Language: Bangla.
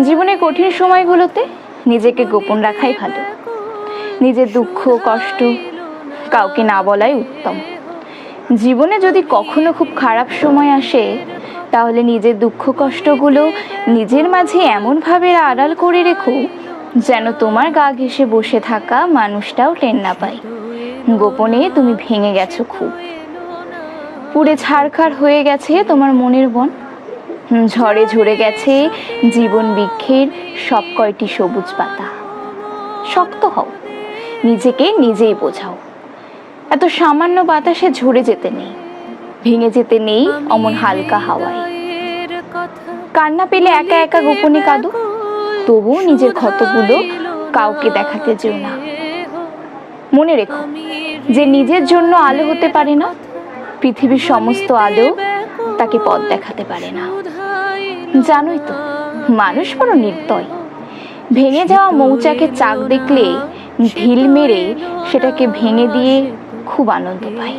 জীবনের কঠিন সময়গুলোতে নিজেকে গোপন রাখাই ভালো। নিজের দুঃখ কষ্ট কাউকে না বলাই উত্তম। জীবনে যদি কখনো খুব খারাপ সময় আসে, তাহলে নিজের দুঃখ কষ্টগুলো নিজের মাঝে এমনভাবে আড়াল করে রেখো যেন তোমার গা ঘেঁষে বসে থাকা মানুষটাও টের না পায় গোপনে তুমি ভেঙে গেছো খুব। পুড়ে ছারখার হয়ে গেছে তোমার মনের বন, ঝড়ে ঝরে গেছে জীবন বৃক্ষের সব কয়টি সবুজ পাতা। শক্ত হও, নিজেকে নিজেই বোঝাও। এত সামান্য বাতাসে ঝরে যেতে নেই, ভেঙে যেতে নেই অমন হালকা হাওয়ায়। কান্না পেলে একা একা গোপনে কাঁদো, তবুও নিজের ক্ষতগুলো কাউকে দেখাতে যেও না। মনে রেখো, যে নিজের জন্য আলো হতে পারে না, পৃথিবীর সমস্ত আলো তাকে পথ দেখাতে পারে না। জানোই তো, মানুষ বড় নির্দয়। ভেঙে যাওয়া মৌচাকের চাক দেখলে ঢিল মেরে সেটাকে ভেঙে দিয়ে খুব আনন্দ পায়।